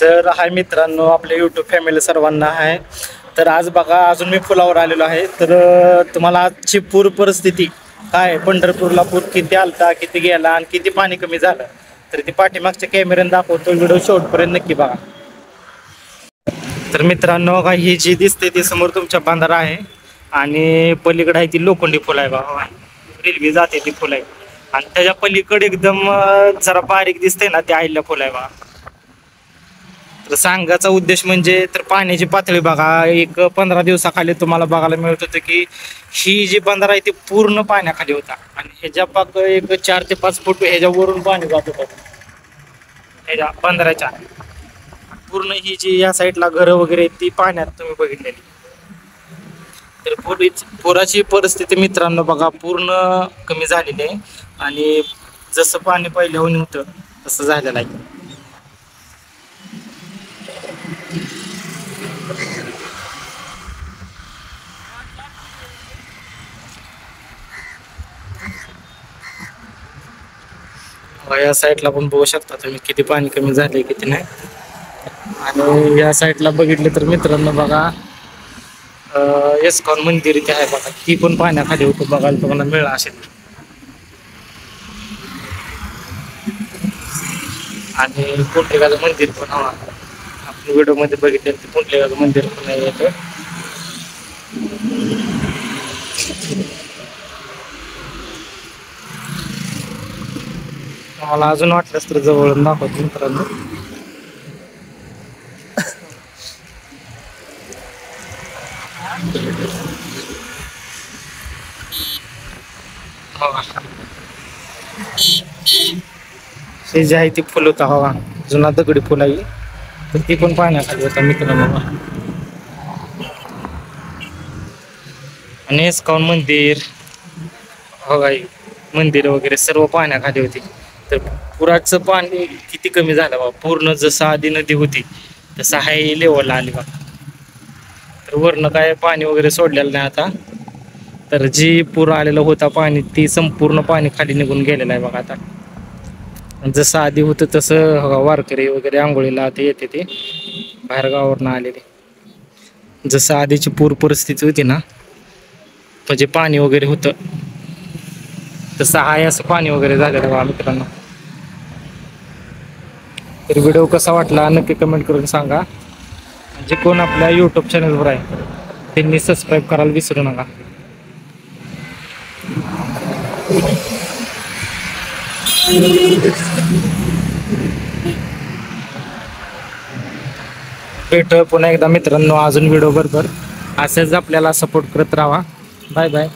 तर हाय मित्रांनो, आपल्या यूट्यूब फॅमिली सर्वांना आहे. तर आज बघा, अजून मी पुलावर आलेलो आहे. तर तुम्हाला आजची पूर परिस्थिती काय, पंढरपूरला पूर किती आलता, किती गेला आणि किती पाणी कमी झालं, तर ती पाठीमागच्या कॅमेऱ्याने दाखवतो. व्हिडिओ शेवटपर्यंत नक्की बघा. तर मित्रांनो, बघा ही जी दिसते ती समोर तुमच्या बांधारा आहे आणि पलीकडे आहे ती लोखंडी फुल आहे. बघा रेल्वे जाते ती फुल आहे आणि त्याच्या पलीकडे एकदम जरा बारीक दिसते ना, ते अहिल्या फुल आहे. बघा तर सांगायचा उद्देश म्हणजे तर पाण्याची पातळी बघा, एक 15 दिवसाखाली तुम्हाला बघायला मिळत होतं की ही जी बंधारा आहे ती पूर्ण पाण्याखाली होता आणि ह्याच्या पाक एक 4 ते 5 फूट ह्याच्यावरून पाणी जात होतं. ह्याच्या बंधाऱ्याच्या पूर्ण ही जी या साईडला घरं वगैरे ती पाण्यात तुम्ही बघितलेली. तर पुराची परिस्थिती मित्रांनो बघा पूर्ण कमी झालेली आहे आणि जसं पाणी पहिल्याहून होतं तसं झालेलं आहे. या साईडला पण बघू शकता तुम्ही किती पाणी कमी झाले किती नाही. आणि या साईडला बघितलं तर मित्रांनो बघा इस्कॉन मंदिर इथे आहे बघा, ती पण पाण्याखाली होतं. बघायला तुम्हाला मिळालं असेल. आणि पुंडलिकाचं मंदिर पण हवा आपण व्हिडिओ मध्ये बघितलं, ते पुंडलिकाचं मंदिर पण आहे येतं. मला अजून वाटलंच तर जवळून दाखवतो मित्रांनो. हे जे आहे ती फुल होता हवा, जुना दगडी फुल आहे, तर ती पण पाण्याखाली होता मित्रांनो. आणि इस्कॉन मंदिर हवा, मंदिर वगैरे सर्व पाण्याखाली होती. तर पुराचं पाणी किती कमी झालं बा, पूर्ण जसं आधी नदी होती तसं हाय लेवलला आली बा. तर वरनं काय पाणी वगैरे सोडलेलं नाही आता. तर जी पूर आलेलं होता पाणी ती संपूर्ण पाणी खाली निघून गेलेलं आहे बघा. आता जसं आधी होतं तसं वारकरी वगैरे आंघोळीला ते येते, ते बाहेर गावावरनं आलेले. जसं आधीची पूर परिस्थिती होती ना, म्हणजे पाणी वगैरे होतं तसं आहे असं पाणी वगैरे झालेलं बघा मित्रांनो. तर व्हिडिओ कसा वाटला नक्की कमेंट करून सांगा. जे कोण आपल्या यूट्यूब चॅनलवर आहे त्यांनी सबस्क्राईब करायला विसरू नका. भेटू पुन्हा एकदा मित्रांनो अजून व्हिडिओ बरोबर. असंच आपल्याला सपोर्ट करत राहा. Bye bye.